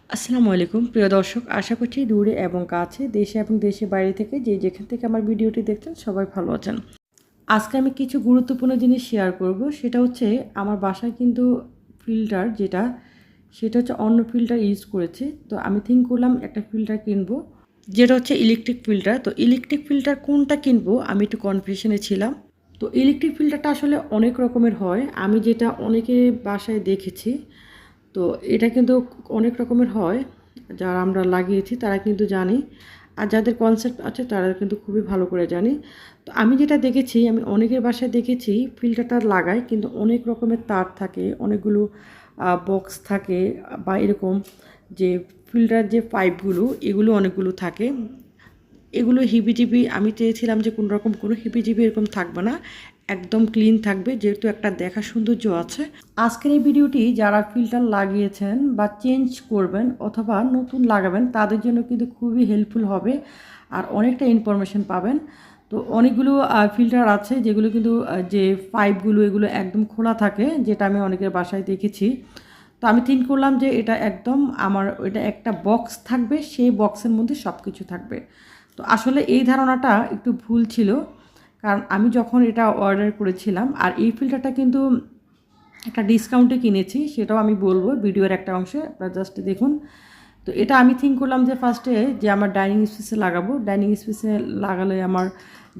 আসসালামু আলাইকুম প্রিয় দর্শক, আশা করছি দূরে এবং কাছে, দেশে এবং দেশের বাইরে থেকে যেখান থেকে আমার ভিডিওটি দেখছেন সবাই ভালো আছেন। আজকে আমি কিছু গুরুত্বপূর্ণ জিনিস শেয়ার করব। সেটা হচ্ছে আমার বাসায় কিন্তু ফিল্টার সেটা হচ্ছে অন্য ফিল্টার ইউজ করেছে। তো আমি থিঙ্ক করলাম একটা ফিল্টার কিনবো, যেটা হচ্ছে ইলেকট্রিক ফিল্টার। তো ইলেকট্রিক ফিল্টার কোনটা কিনবো আমি একটু কনফিউশনে ছিলাম। তো ইলেকট্রিক ফিল্টারটা আসলে অনেক রকমের হয়, আমি যেটা অনেকে বাসায় দেখেছি। তো এটা কিন্তু অনেক রকমের হয়, যারা আমরা লাগিয়েছি তারা কিন্তু জানি, আর যাদের কনসেপ্ট আছে তারা কিন্তু খুবই ভালো করে জানি। তো আমি যেটা দেখেছি, আমি অনেকের বাসায় দেখেছি ফিল্টারটা লাগায় কিন্তু অনেক রকমের তার থাকে, অনেকগুলো বক্স থাকে, বা এরকম যে ফিল্টার যে পাইপগুলো এগুলো অনেকগুলো থাকে। এগুলো হিবিজিবি, আমি চেয়েছিলাম যে কোনো রকম কোনো হিবিজিবি এরকম থাকবে না, একদম ক্লিন থাকবে, যেহেতু একটা দেখার সৌন্দর্য আছে। আজকের এই ভিডিওটি যারা ফিল্টার লাগিয়েছেন বা চেঞ্জ করবেন অথবা নতুন লাগাবেন তাদের জন্য কিন্তু খুবই হেল্পফুল হবে, আর অনেকটা ইনফরমেশন পাবেন। তো অনেকগুলো ফিল্টার আছে যেগুলো কিন্তু যে পাইপগুলো এগুলো একদম খোলা থাকে, যেটা আমি অনেকের বাসায় দেখেছি। তো আমি থিঙ্ক করলাম যে এটা একদম আমার, এটা একটা বক্স থাকবে, সেই বক্সের মধ্যে সব কিছু থাকবে। তো আসলে এই ধারণাটা একটু ভুল ছিল, কারণ আমি যখন এটা অর্ডার করেছিলাম, আর এই ফিল্টারটা কিন্তু একটা ডিসকাউন্টে কিনেছি, সেটাও আমি বলবো ভিডিওর একটা অংশে, আপনারা জাস্ট দেখুন। তো এটা আমি থিঙ্ক করলাম যে ফার্স্টে যে আমার ডাইনিং স্পেসে লাগাবো, ডাইনিং স্পেসে লাগালে আমার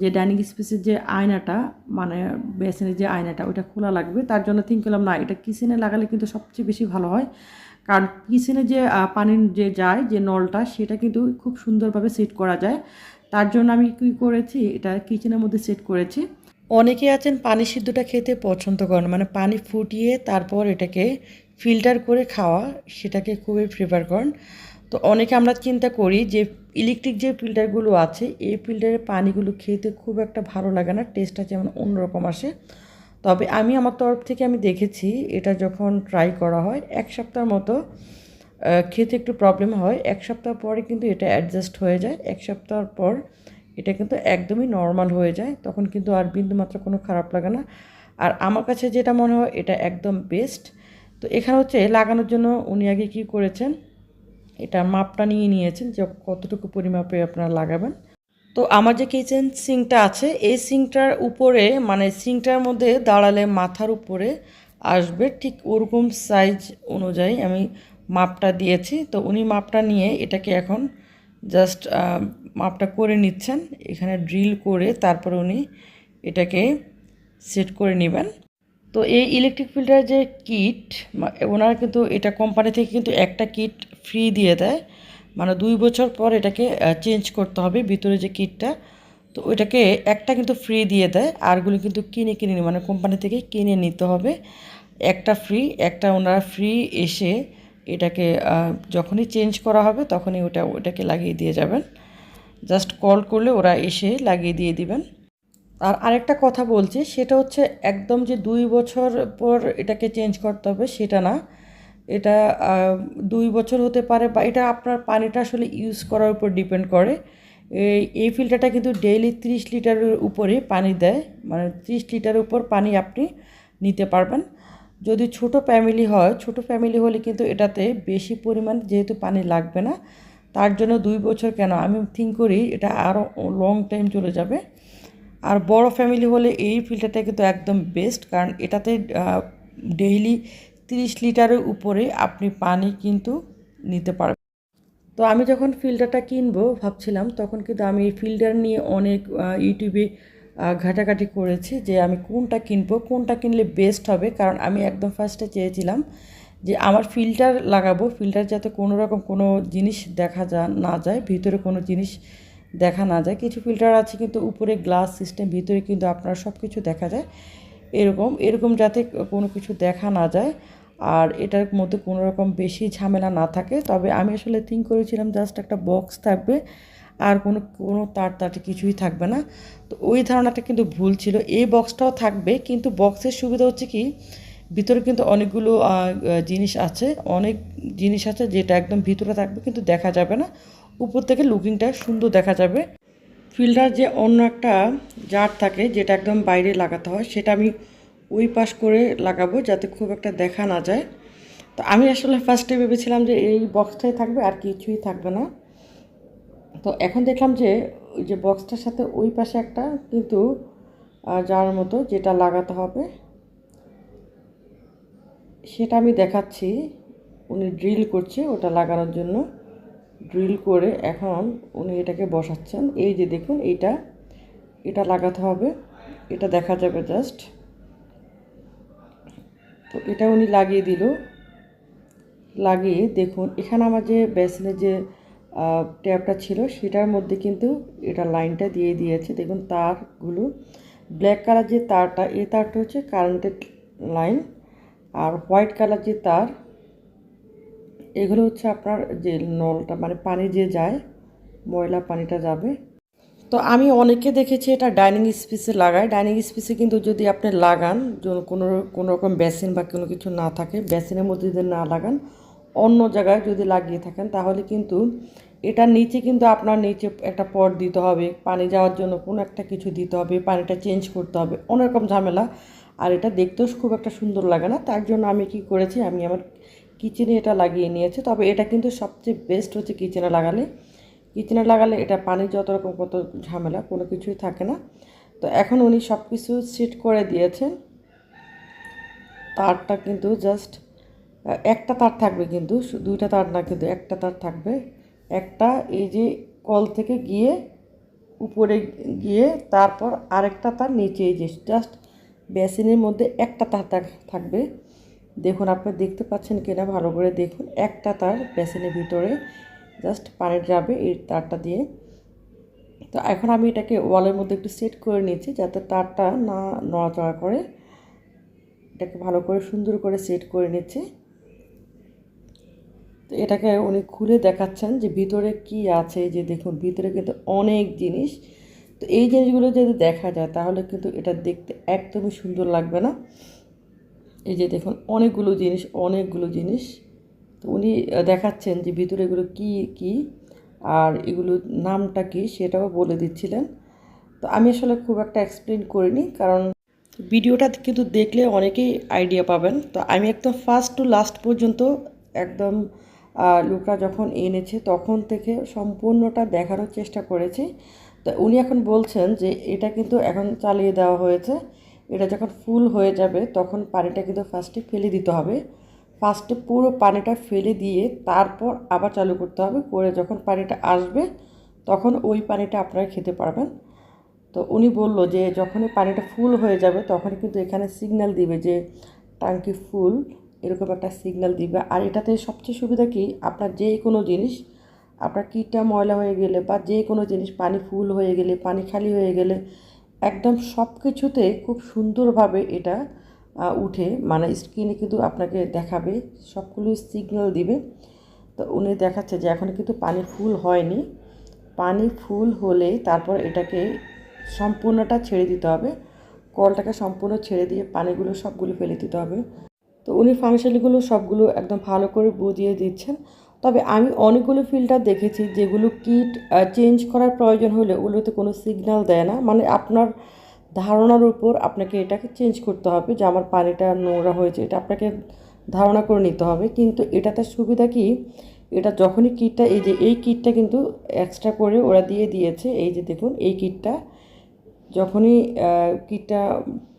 যে ডাইনিং স্পেসের যে আয়নাটা, মানে বেসিনের যে আয়নাটা ওটা খোলা লাগবে। তার জন্য থিঙ্ক করলাম না, এটা কিচেনে লাগালে কিন্তু সবচেয়ে বেশি ভালো হয়, কারণ কিচেনে যে পানির যে যায় যে নলটা সেটা কিন্তু খুব সুন্দরভাবে সেট করা যায়। তার জন্য আমি কী করেছি, এটা কিচেনের মধ্যে সেট করেছি। অনেকে আছেন পানি সিদ্ধটা খেতে পছন্দ করেন, মানে পানি ফুটিয়ে তারপর এটাকে ফিল্টার করে খাওয়া, সেটাকে খুবই প্রেফার করেন। তো অনেকে আমরা চিন্তা করি যে ইলেকট্রিক যে ফিল্টারগুলো আছে এই ফিল্টারের পানিগুলো খেতে খুব একটা ভালো লাগে না, টেস্টটা যেমন অন্যরকম আসে। তবে আমি আমার তরফ থেকে আমি দেখেছি, এটা যখন ট্রাই করা হয় 1 সপ্তাহ মতো খেতে একটু প্রবলেম হয়, 1 সপ্তাহ পরে কিন্তু এটা অ্যাডজাস্ট হয়ে যায়। 1 সপ্তাহ পর এটা কিন্তু একদমই নর্মাল হয়ে যায়, তখন কিন্তু আর বিন্দুমাত্র কোনো খারাপ লাগে না। আর আমার কাছে যেটা মনে হয় এটা একদম বেস্ট। তো এখানে হচ্ছে লাগানোর জন্য উনি আগে কী করেছেন, এটা মাপটা নিয়ে নিয়েছেন যে কতটুকু পরিমাপে আপনারা লাগাবেন। তো আমার যে কিচেন সিঙ্কটা আছে এই সিঙ্কটার উপরে, মানে সিঙ্কটার মধ্যে দাঁড়ালে মাথার উপরে আসবে, ঠিক ওরকম সাইজ অনুযায়ী আমি মাপটা দিয়েছি। তো উনি মাপটা নিয়ে এটাকে এখন জাস্ট মাপটা করে নিচ্ছেন, এখানে ড্রিল করে তারপরে উনি এটাকে সেট করে নেবেন। তো এই ইলেকট্রিক ফিল্টারের যে কিট, ওনারা কিন্তু এটা কোম্পানি থেকে কিন্তু একটা কিট ফ্রি দিয়ে দেয়, মানে 2 বছর পর এটাকে চেঞ্জ করতে হবে ভিতরে যে কিটটা। তো ওইটাকে একটা কিন্তু ফ্রি দিয়ে দেয়, আরগুলো কিন্তু কিনে মানে কোম্পানি থেকে কিনে নিতে হবে। একটা ফ্রি, একটা ওনারা ফ্রি এসে এটাকে যখনই চেঞ্জ করা হবে তখনই ওটাকে লাগিয়ে দিয়ে যাবেন। জাস্ট কল করলে ওরা এসে লাগিয়ে দিয়ে দিবেন। আর আরেকটা কথা বলছি, সেটা হচ্ছে একদম যে 2 বছর পর এটাকে চেঞ্জ করতে হবে সেটা না। এটা 2 বছর হতে পারে, বা এটা আপনার পানিটা আসলে ইউজ করার উপর ডিপেন্ড করে। এই ফিল্টারটা কিন্তু ডেইলি 30 লিটারের উপরে পানি দেয়, মানে 30 লিটারের উপর পানি আপনি নিতে পারবেন। যদি ছোট ফ্যামিলি হয়, ছোট ফ্যামিলি হলে কিন্তু এটাতে বেশি পরিমাণ যেহেতু পানি লাগবে না, তার জন্য 2 বছর কেন, আমি থিঙ্ক করি এটা আরও লং টাইম চলে যাবে। আর বড় ফ্যামিলি হলে এই ফিল্টারটা কিন্তু একদম বেস্ট, কারণ এটাতে ডেইলি 30 লিটারের উপরে আপনি পানি কিন্তু নিতে পারবেন। তো আমি যখন ফিল্টারটা কিনবো ভাবছিলাম, তখন কিন্তু আমি এই ফিল্টার নিয়ে অনেক ইউটিউবে ঘাটাঘাটি করেছি যে আমি কোনটা কিনবো, কোনটা কিনলে বেস্ট হবে। কারণ আমি একদম ফার্স্টে চেয়েছিলাম যে আমার ফিল্টার লাগাবো, ফিল্টার যাতে কোনো রকম কোনো জিনিস দেখা না যায়, ভিতরে কোনো জিনিস দেখা না যায়। কিছু ফিল্টার আছে কিন্তু উপরে গ্লাস সিস্টেম, ভিতরে কিন্তু আপনার সব কিছু দেখা যায়, এরকম এরকম যাতে কোনো কিছু দেখা না যায়, আর এটার মধ্যে কোনো রকম বেশি ঝামেলা না থাকে। তবে আমি আসলে থিঙ্ক করেছিলাম জাস্ট একটা বক্স থাকবে, আর কোনো কোনো তার কিছুই থাকবে না। তো ওই ধারণাটা কিন্তু ভুল ছিল, এই বক্সটাও থাকবে, কিন্তু বক্সের সুবিধা হচ্ছে কি ভিতরে কিন্তু অনেকগুলো জিনিস আছে, অনেক জিনিস আছে যেটা একদম ভিতরে থাকবে কিন্তু দেখা যাবে না, উপর থেকে লুকিংটা সুন্দর দেখা যাবে। ফিল্টার যে অন্য একটা জার থাকে যেটা একদম বাইরে লাগাতে হয়, সেটা আমি ওই পাশ করে লাগাবো যাতে খুব একটা দেখা না যায়। তো আমি আসলে ফার্স্টে ভেবেছিলাম যে এই বক্সটাই থাকবে আর কিছুই থাকবে না। তো এখন দেখলাম যে ওই যে বক্সটার সাথে ওই পাশে একটা কিন্তু যার মতো যেটা লাগাতে হবে সেটা আমি দেখাচ্ছি। উনি ড্রিল করছে ওটা লাগানোর জন্য, ড্রিল করে এখন উনি এটাকে বসাচ্ছেন। এই যে দেখুন এটা লাগাতে হবে, এটা দেখা যাবে জাস্ট। তো এটা উনি লাগিয়ে দিল, লাগিয়ে দেখুন এখানে আমার যে বেসিনের যে ট্যাপটা ছিল সেটার মধ্যে কিন্তু এটা লাইনটা দিয়ে দিয়েছে। দেখুন তারগুলো ব্ল্যাক কালার যে তারটা, এই তারটা হচ্ছে কারেন্টের লাইন, আর হোয়াইট কালার যে তার এগুলো হচ্ছে আপনার যে নলটা, মানে পানি যে যায়, ময়লা পানিটা যাবে। তো আমি অনেকে দেখেছি এটা ডাইনিং স্পেসে লাগায়। ডাইনিং স্পেসে কিন্তু যদি আপনি লাগান, কোনো রকম বেসিন বা কোনো কিছু না থাকে, বেসিনের মধ্যে যদি না লাগান, অন্য জায়গায় যদি লাগিয়ে থাকেন তাহলে কিন্তু এটার নিচে কিন্তু আপনার নিচে একটা পট দিতে হবে, পানি যাওয়ার জন্য কোনো একটা কিছু দিতে হবে, পানিটা চেঞ্জ করতে হবে, অনেক রকম ঝামেলা। আর এটা দেখতেও খুব একটা সুন্দর লাগে না। তার জন্য আমি কি করেছি, আমি আমার কিচেনে এটা লাগিয়ে নিয়েছি। তবে এটা কিন্তু সবচেয়ে বেস্ট হচ্ছে কিচেনে লাগালে এটা পানি যত রকম কত ঝামেলা কোনো কিছুই থাকে না। তো এখন উনি সব কিছু সেট করে দিয়েছেন। তারটা কিন্তু জাস্ট একটা তার থাকবে, কিন্তু দুইটা তার না, কিন্তু একটা তার থাকবে। একটা এই যে কল থেকে গিয়ে উপরে গিয়ে তারপর আরেকটা তার নিচে, এই যে জাস্ট বেসিনের মধ্যে একটা তার থাকবে। দেখুন আপনি দেখতে পাচ্ছেন কিনা ভালো করে দেখুন, একটা তার বেসিনের ভিতরে জাস্ট পানি যাবে এই তারটা দিয়ে। তো এখন আমি এটাকে ওয়ালের মধ্যে একটু সেট করে নিচ্ছি যাতে তারটা না নড়াচড়া করে। এটাকে ভালো করে সুন্দর করে সেট করে নিচ্ছি। তো এটাকে উনি খুলে দেখাচ্ছেন যে ভিতরে কি আছে। যে দেখুন ভিতরে কিন্তু অনেক জিনিস। তো এই জিনিসগুলো যদি দেখা যায় তাহলে কিন্তু এটা দেখতে একদমই সুন্দর লাগবে না। এই যে দেখুন অনেকগুলো জিনিস। তো উনি দেখাচ্ছেন যে ভিতরে এগুলো কি আর এগুলোর নামটা কি সেটাও বলে দিচ্ছিলেন। তো আমি আসলে খুব একটা এক্সপ্লেন করিনি, কারণ ভিডিওটা কিন্তু দেখলে অনেকেই আইডিয়া পাবেন। তো আমি একদম ফার্স্ট টু লাস্ট পর্যন্ত একদম লুকটা যখন এনেছে তখন থেকে সম্পূর্ণটা দেখানোর চেষ্টা করেছি। তো উনি এখন বলছেন যে এটা কিন্তু এখন চালিয়ে দেওয়া হয়েছে, এটা যখন ফুল হয়ে যাবে তখন পানিটা কিন্তু ফার্স্টে ফেলে দিতে হবে। ফার্স্টে পুরো পানিটা ফেলে দিয়ে তারপর আবার চালু করতে হবে, করে যখন পানিটা আসবে তখন ওই পানিটা আপনারা খেতে পারবেন। তো উনি বলল যে যখনই পানিটা ফুল হয়ে যাবে তখনই কিন্তু এখানে সিগন্যাল দিবে যে ট্যাঙ্কি ফুল, এরকম একটা সিগন্যাল দিবে। আর এটাতে সবচেয়ে সুবিধা কি, আপনার যে কোনো জিনিস, আপনার কিটটা ময়লা হয়ে গেলে বা যে কোনো জিনিস পানি ফুল হয়ে গেলে, পানি খালি হয়ে গেলে, একদম সব কিছুতে খুব সুন্দরভাবে এটা উঠে, মানে স্ক্রিনে কিন্তু আপনাকে দেখাবে, সবগুলো সিগন্যাল দিবে। তো উনি দেখাচ্ছে যে এখন কিন্তু পানি ফুল হয়নি, পানি ফুল হলেই তারপর এটাকে সম্পূর্ণটা ছেড়ে দিতে হবে, কলটাকে সম্পূর্ণ ছেড়ে দিয়ে পানিগুলো সবগুলো ফেলে দিতে হবে। তো উনি ফাংশনগুলো সবগুলো একদম ভালো করে বুঝিয়ে দিচ্ছেন। তবে আমি অনেকগুলো ফিল্টার দেখেছি যেগুলো কিট চেঞ্জ করার প্রয়োজন হলে ওগুলোতে কোনো সিগন্যাল দেয় না, মানে আপনার ধারণার উপর আপনাকে এটাকে চেঞ্জ করতে হবে যে আমার পানিটা নোংরা হয়েছে, এটা আপনাকে ধারণা করে নিতে হবে। কিন্তু এটাতে সুবিধা কি, এটা যখনই কিটটা, এই যে এই কিটটা কিন্তু এক্সট্রা করে ওরা দিয়ে দিয়েছে। এই যে দেখুন এই কিটটা যখনই কিটটা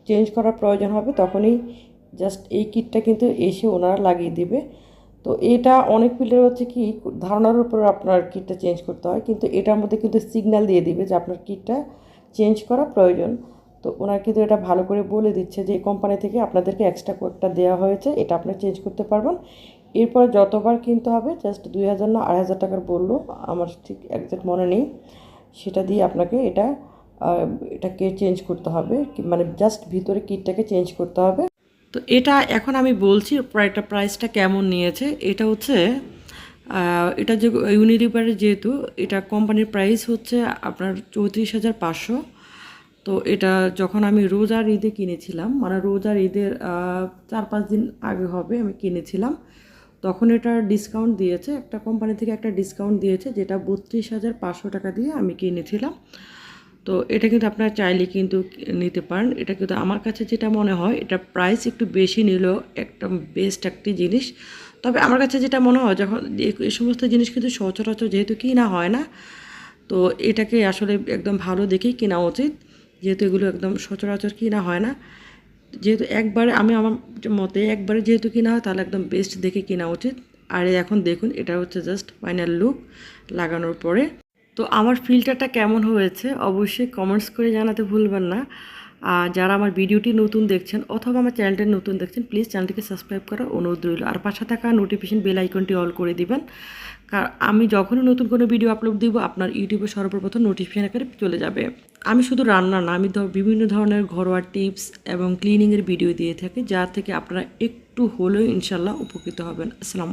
চেঞ্জ করার প্রয়োজন হবে তখনই জাস্ট এই কিটটা কিন্তু এসে ওনারা লাগিয়ে দিবে। তো এটা অনেক ফিল্টার হচ্ছে কি ধারণার উপর আপনার কিটটা চেঞ্জ করতে হয়, কিন্তু এটার মধ্যে কিন্তু সিগন্যাল দিয়ে দিবে যে আপনার কিটটা চেঞ্জ করা প্রয়োজন। তো ওনারা কিন্তু এটা ভালো করে বলে দিচ্ছে যে এই কোম্পানি থেকে আপনাদেরকে এক্সট্রা কোডটা দেওয়া হয়েছে, এটা আপনি চেঞ্জ করতে পারবেন। এরপরে যতবার কিনতে হবে জাস্ট 2000 না 2500 টাকার বললো, আমার ঠিক একজ্যাক্ট মনে নেই, সেটা দিয়ে আপনাকে এটাকে চেঞ্জ করতে হবে, মানে জাস্ট ভিতরে কিটটাকে চেঞ্জ করতে হবে। তো এটা এখন আমি বলছি প্রাইসটা কেমন নিয়েছে। এটা হচ্ছে এটা যে ইউনিলিভারের, যেহেতু এটা কোম্পানির প্রাইস হচ্ছে আপনার 34,500। তো এটা যখন আমি রোজার ঈদে কিনেছিলাম, মানে রোজার ঈদের 4-5 দিন আগে হবে আমি কিনেছিলাম, তখন এটা ডিসকাউন্ট দিয়েছে, একটা কোম্পানি থেকে একটা ডিসকাউন্ট দিয়েছে, যেটা 32,500 টাকা দিয়ে আমি কিনেছিলাম। তো এটা কিন্তু আপনারা চাইলে কিন্তু নিতে পারেন। এটা কিন্তু আমার কাছে যেটা মনে হয় এটা প্রাইস একটু বেশি নিলেও একটা বেস্ট একটি জিনিস। তবে আমার কাছে যেটা মনে হয় যখন এই সমস্ত জিনিস কিন্তু সচরাচর যেহেতু কিনা হয় না, তো এটাকে আসলে একদম ভালো দেখেই কেনা উচিত, যেহেতু এগুলো একদম সচরাচর কিনা হয় না। যেহেতু একবারে আমি আমার মতে একবারে যেহেতু কিনা হয় তাহলে একদম বেস্ট দেখে কেনা উচিত। আর এখন দেখুন এটা হচ্ছে জাস্ট ফাইনাল লুক লাগানোর পরে। তো আমার ফিল্টারটা কেমন হয়েছে অবশ্যই কমেন্টস করে জানাতে ভুলবেন না। আর যারা আমার ভিডিওটি নতুন দেখছেন অথবা আমার চ্যানেলটি নতুন দেখছেন প্লিজ চ্যানেলটিকে সাবস্ক্রাইব করার অনুরোধ রইল, আর পাশে থাকা নোটিফিকেশন বেল আইকনটি অল করে দিবেন, কারণ আমি যখনই নতুন কোনো ভিডিও আপলোড দিব আপনার ইউটিউবে সর্বপ্রথম নোটিফিকেশন আকারে চলে যাবে। আমি শুধু রান্না না, আমি বিভিন্ন ধরনের ঘরোয়া টিপস এবং ক্লিনিংয়ের ভিডিও দিয়ে থাকি, যা থেকে আপনারা একটু হলেও ইনশাল্লাহ উপকৃত হবেন। আসসালামু আলাইকুম।